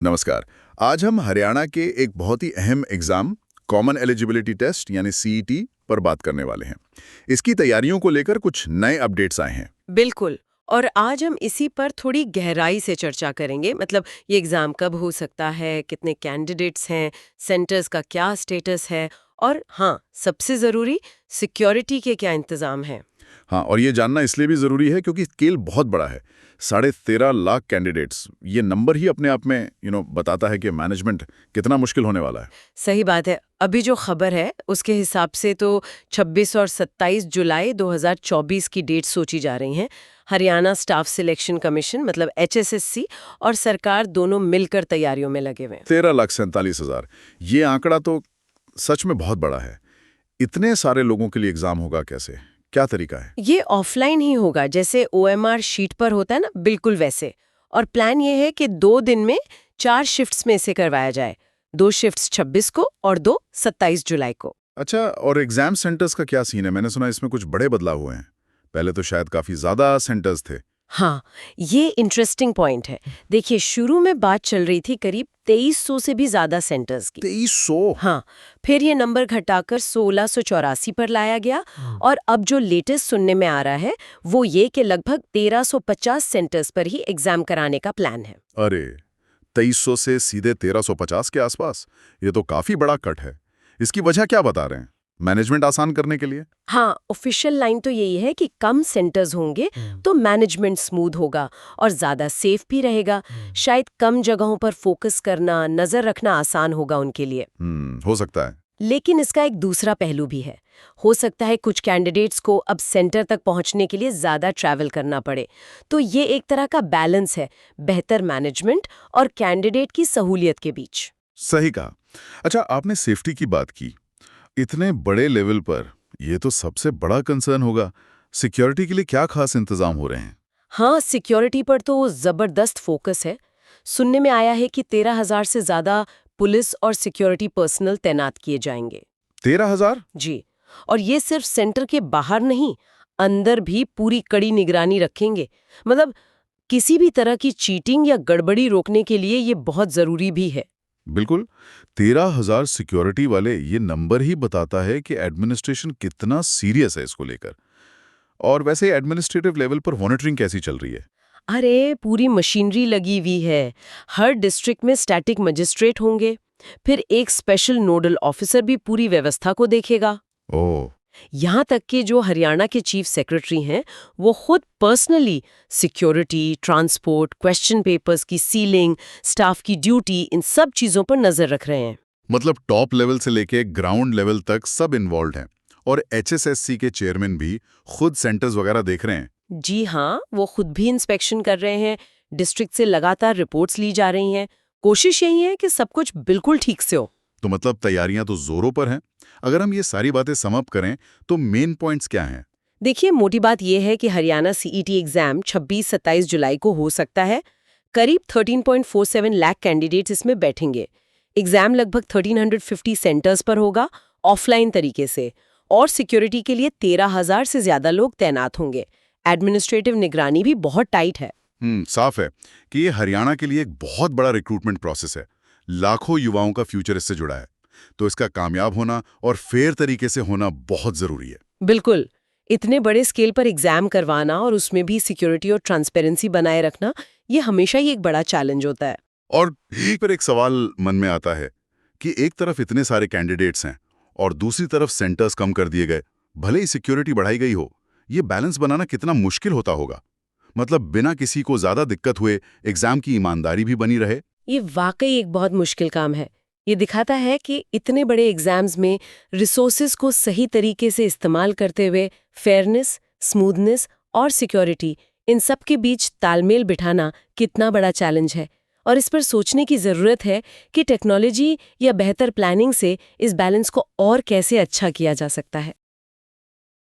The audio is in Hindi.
नमस्कार। आज हम हरियाणा के एक बहुत ही अहम एग्जाम कॉमन एलिजिबिलिटी टेस्ट यानी सीईटी पर बात करने वाले हैं। इसकी तैयारियों को लेकर कुछ नए अपडेट्स आए हैं। बिल्कुल। और आज हम इसी पर थोड़ी गहराई से चर्चा करेंगे। मतलब ये एग्ज़ाम कब हो सकता है, कितने कैंडिडेट्स हैं, सेंटर्स का क्या स्टेटस है और हाँ, सबसे ज़रूरी सिक्योरिटी के क्या इंतज़ाम हैं। हाँ, और ये जानना इसलिए भी जरूरी है क्योंकि स्केल बहुत बड़ा है। 13.5 लाख कैंडिडेट्स, ये नंबर ही अपने आप में बताता है कि मैनेजमेंट कितना मुश्किल होने वाला है। सही बात है। अभी जो खबर है उसके हिसाब से तो 26 और 27 जुलाई 2024 की डेट सोची जा रही हैं। हरियाणा स्टाफ सिलेक्शन कमीशन मतलब HSSC और सरकार दोनों मिलकर तैयारियों में लगे हुए हैं। 13,47,000, ये आंकड़ा तो सच में बहुत बड़ा है। इतने सारे लोगों के लिए एग्जाम होगा कैसे, क्या तरीका है? ये ऑफलाइन ही होगा, जैसे OMR शीट पर होता है ना, बिल्कुल वैसे। और प्लान ये है कि 2 दिन में 4 शिफ्ट्स में इसे करवाया जाए। 2 शिफ्ट्स 26 को और 2 27 जुलाई को। अच्छा, और एग्जाम सेंटर्स का क्या सीन है? मैंने सुना इसमें कुछ बड़े बदलाव हुए हैं। पहले तो शायद काफी ज्यादा सेंटर्स थे। हाँ, ये इंटरेस्टिंग पॉइंट है। देखिए, शुरू में बात चल रही थी करीब 2300 से भी ज्यादा सेंटर्स की। 2300? हाँ, फिर ये नंबर घटाकर 1684 पर लाया गया और अब जो लेटेस्ट सुनने में आ रहा है वो ये कि लगभग 1350 सेंटर्स पर ही एग्जाम कराने का प्लान है। अरे, 2300 से सीधे 1350 के आसपास? ये तो काफी बड़ा कट है। इसकी वजह क्या बता रहे हैं? मैनेजमेंट आसान करने के लिए? हाँ, ऑफिशियल लाइन तो यही है कि कम सेंटर्स होंगे तो मैनेजमेंट स्मूथ होगा और ज्यादा सेफ भी रहेगा। शायद कम जगहों पर फोकस करना, नजर रखना आसान होगा उनके लिए। हो सकता है। लेकिन इसका एक दूसरा पहलू भी है। हो सकता है कुछ कैंडिडेट्स को अब सेंटर तक पहुंचने के लिए ज्यादा ट्रैवल करना पड़े। तो ये एक तरह का बैलेंस है, बेहतर मैनेजमेंट और कैंडिडेट की सहूलियत के बीच। सही कहा। अच्छा, आपने सेफ्टी की बात की। इतने बड़े लेवल पर ये तो सबसे बड़ा कंसर्न होगा। सिक्योरिटी के लिए क्या खास इंतजाम हो रहे हैं? हाँ, सिक्योरिटी पर तो जबरदस्त फोकस है। सुनने में आया है कि 13,000 से ज्यादा पुलिस और सिक्योरिटी पर्सनल तैनात किए जाएंगे। 13,000? जी। और ये सिर्फ सेंटर के बाहर नहीं, अंदर भी पूरी कड़ी निगरानी रखेंगे। मतलब किसी भी तरह की चीटिंग या गड़बड़ी रोकने के लिए ये बहुत जरूरी भी है। बिल्कुल। 13,000 सिक्योरिटी वाले, ये नंबर ही बताता है कि एडमिनिस्ट्रेशन कितना सीरियस है इसको लेकर। और वैसे एडमिनिस्ट्रेटिव लेवल पर मॉनिटरिंग कैसी चल रही है? अरे, पूरी मशीनरी लगी हुई है। हर डिस्ट्रिक्ट में स्टैटिक मजिस्ट्रेट होंगे, फिर एक स्पेशल नोडल ऑफिसर भी पूरी व्यवस्था को देखेगा। ओह। यहाँ तक कि जो हरियाणा के चीफ सेक्रेटरी हैं, वो खुद personally security, transport, question papers की सीलिंग, स्टाफ की ड्यूटी, इन सब चीजों पर नजर रख रहे हैं। मतलब टॉप लेवल से लेके ग्राउंड लेवल तक सब इन्वॉल्व हैं। और HSSC के चेयरमैन भी खुद सेंटर्स वगैरह देख रहे हैं। जी हाँ, वो खुद भी इंस्पेक्शन कर रहे हैं। डिस्ट्रिक्ट से लगातार रिपोर्ट्स ली जा रही हैं। कोशिश यही है कि सब कुछ बिल्कुल ठीक से हो। तो मतलब तैयारियां तो जोरों पर हैं। अगर हम ये सारी बातें समअप करें तो मेन पॉइंट्स क्या हैं? देखिए, मोटी बात यह है कि हरियाणा सीईटी एग्जाम 26-27 जुलाई को हो सकता है। करीब 13.47 लाख कैंडिडेट्स इसमें बैठेंगे। एग्जाम लगभग 1350 सेंटर्स पर होगा, ऑफलाइन तरीके से। और सिक्योरिटी के लिए 13,000 से ज्यादा लोग तैनात होंगे। एडमिनिस्ट्रेटिव निगरानी भी बहुत टाइट है। साफ है कि ये हरियाणा के लिए एक बहुत बड़ा रिक्रूटमेंट प्रोसेस है। लाखों युवाओं का फ्यूचर इससे जुड़ा है। तो इसका कामयाब होना और फेयर तरीके से होना बहुत जरूरी है। बिल्कुल। इतने बड़े स्केल पर एग्जाम करवाना और उसमें भी सिक्योरिटी और ट्रांसपेरेंसी बनाए रखना, ये हमेशा ही एक बड़ा चैलेंज होता है। और यहीं पर एक सवाल मन में आता है कि एक तरफ इतने सारे कैंडिडेट्स हैं और दूसरी तरफ सेंटर्स कम कर दिए गए, भले ही सिक्योरिटी बढ़ाई गई हो। ये बैलेंस बनाना कितना मुश्किल होता होगा। मतलब बिना किसी को ज्यादा दिक्कत हुए एग्जाम की ईमानदारी भी बनी रहे। ये वाकई एक बहुत मुश्किल काम है। ये दिखाता है कि इतने बड़े एग्जाम्स में रिसोर्सेज को सही तरीके से इस्तेमाल करते हुए फेयरनेस, स्मूथनेस और सिक्योरिटी, इन सब के बीच तालमेल बिठाना कितना बड़ा चैलेंज है। और इस पर सोचने की ज़रूरत है कि टेक्नोलॉजी या बेहतर प्लानिंग से इस बैलेंस को और कैसे अच्छा किया जा सकता है।